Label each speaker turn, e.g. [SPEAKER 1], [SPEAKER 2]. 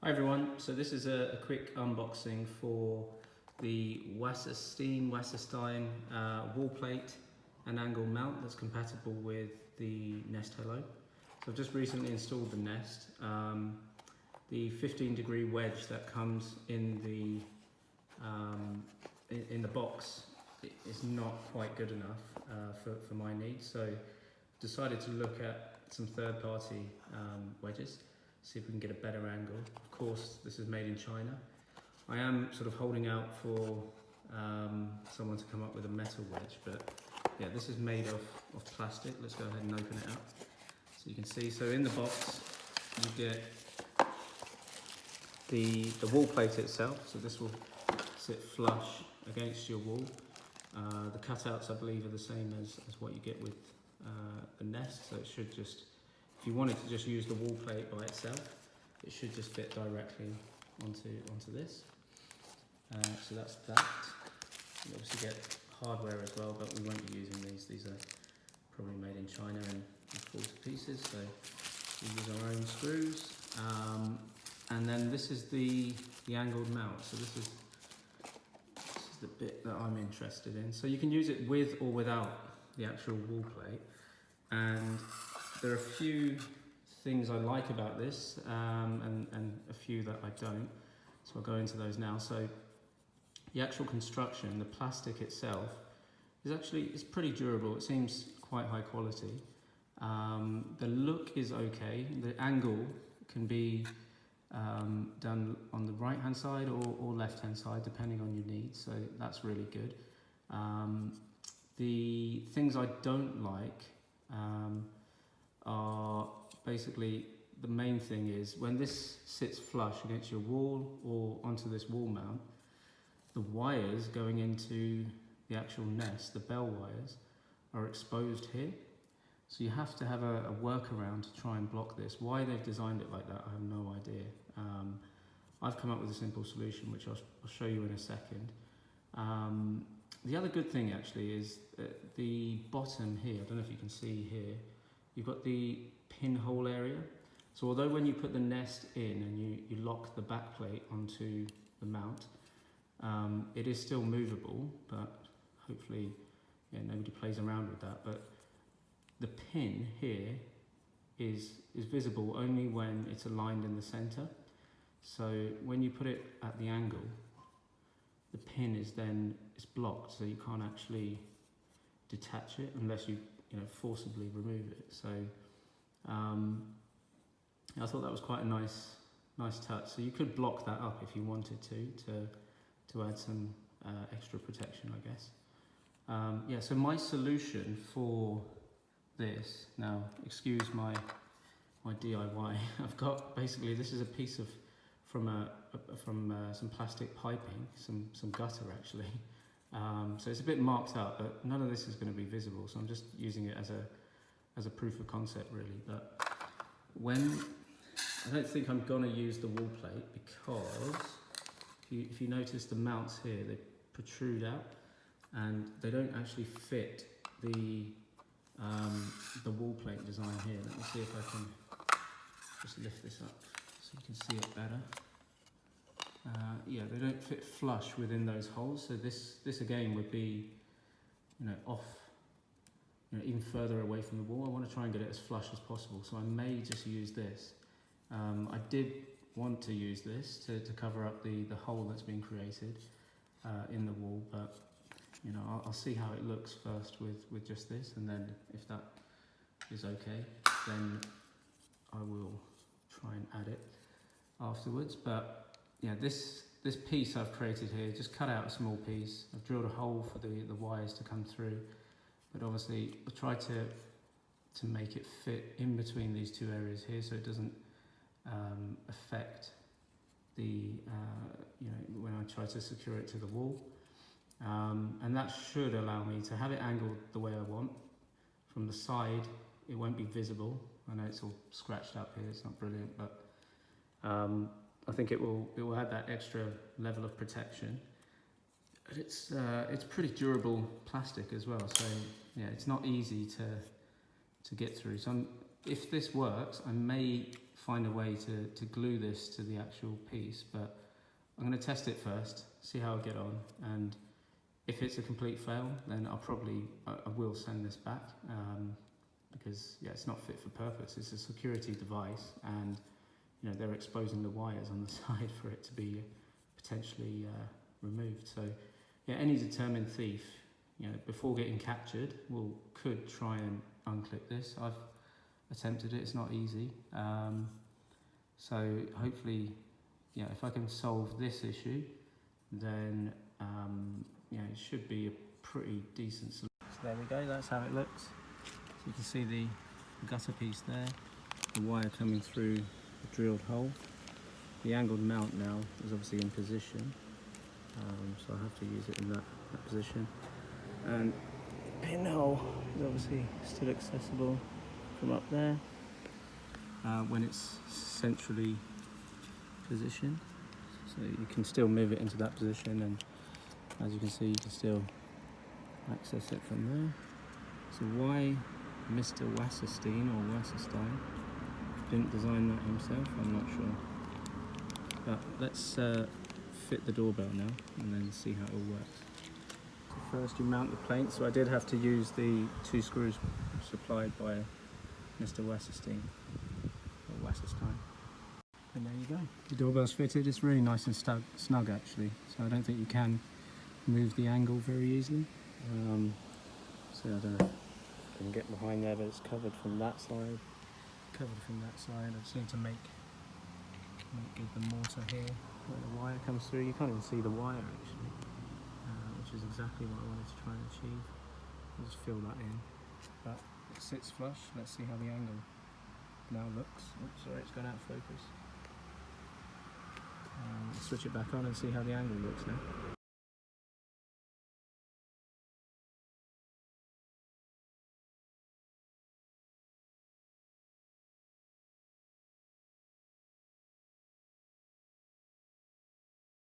[SPEAKER 1] Hi everyone, so this is a quick unboxing for the Wasserstein wall plate and angle mount that's compatible with the Nest Hello. So I've just recently installed the Nest. The 15-degree wedge that comes in the box is not quite good enough for my needs, so decided to look at some third-party wedges, see if we can get a better angle. Of course, this is made in China. I am sort of holding out for someone to come up with a metal wedge, but yeah, this is made of plastic. Let's go ahead and open it up. So you can see, so in the box, you get the wall plate itself. So this will sit flush against your wall. The cutouts, I believe, are the same as what you get with the Nest. So it should just, if you wanted to just use the wall plate by itself, it should just fit directly onto this. So that's that. You obviously get hardware as well, but we won't be using these. These are probably made in China and fall to pieces, so we use our own screws. And then this is the angled mount. So this is the bit that I'm interested in. So you can use it with or without the actual wall plate. And there are a few things I like about this, and a few that I don't. So I'll go into those now. So the actual construction, the plastic itself, it's pretty durable. It seems quite high quality. The look is okay. The angle can be done on the right hand side or left hand side, depending on your needs. So that's really good. The things I don't like are basically, the main thing is when this sits flush against your wall or onto this wall mount, the wires going into the actual Nest, the bell wires, are exposed here. So you have to have a workaround to try and block this. Why they've designed it like that, I have no idea. I've come up with a simple solution, which I'll show you in a second. The other good thing actually is the bottom here, I don't know if you can see here, you've got the pinhole area. So although when you put the Nest in and you lock the back plate onto the mount, it is still movable, but hopefully nobody plays around with that. But the pin here is visible only when it's aligned in the center. So when you put it at the angle, the pin is blocked, so you can't actually detach it unless you forcibly remove it. So I thought that was quite a nice touch. So you could block that up if you wanted to add some extra protection, I guess. Yeah. So my solution for this, now excuse my DIY. I've got, basically, this is a piece from some plastic piping, some gutter actually. So it's a bit marked up, but none of this is going to be visible. So I'm just using it as a proof of concept, really. But I don't think I'm going to use the wall plate, because if you notice the mounts here, they protrude out and they don't actually fit the wall plate design here. Let me see if I can just lift this up so you can see it better. Yeah, they don't fit flush within those holes. So this again would be, off, even further away from the wall. I want to try and get it as flush as possible. So I may just use this. I did want to use this to cover up the hole that's been created in the wall, but I'll see how it looks first with just this, and then if that is okay, then I will try and add it afterwards. But yeah, this piece I've created here, just cut out a small piece. I've drilled a hole for the wires to come through, but obviously I tried to make it fit in between these two areas here, so it doesn't affect the when I try to secure it to the wall. And that should allow me to have it angled the way I want. From the side, it won't be visible. I know it's all scratched up here, it's not brilliant, but I think it will add that extra level of protection. But it's pretty durable plastic as well, so yeah, it's not easy to get through. So if this works, I may find a way to glue this to the actual piece, but I'm going to test it first, see how I get on, and if it's a complete fail, then I will send this back, because yeah, it's not fit for purpose. It's a security device, and you know, they're exposing the wires on the side for it to be potentially removed. So yeah, any determined thief, you know, before getting captured, could try and unclip this. I've attempted it, it's not easy. So hopefully, yeah, if I can solve this issue, then yeah, it should be a pretty decent solution. So there we go, that's how it looks. So you can see the gutter piece there, the wire coming through the drilled hole. The angled mount now is obviously in position, so I have to use it in that position. And pinhole is obviously still accessible from up there when it's centrally positioned. So you can still move it into that position, and as you can see, you can still access it from there. So why Mr. Wasserstein or Wasserstein didn't design that himself, I'm not sure. But let's fit the doorbell now and then see how it all works. So first you mount the plate. So I did have to use the 2 screws supplied by Mr. Wasserstein or Wasserstein. And there you go. The doorbell's fitted. It's really nice and snug actually. So I don't think you can move the angle very easily. So I don't know if I can get behind there, but it's covered from that side. Covered from that side. I just need to make good the mortar here where the wire comes through. You can't even see the wire actually, which is exactly what I wanted to try and achieve. I'll just fill that in, but it sits flush. Let's see how the angle now looks. Oops, sorry, it's gone out of focus. Switch it back on and see how the angle looks now.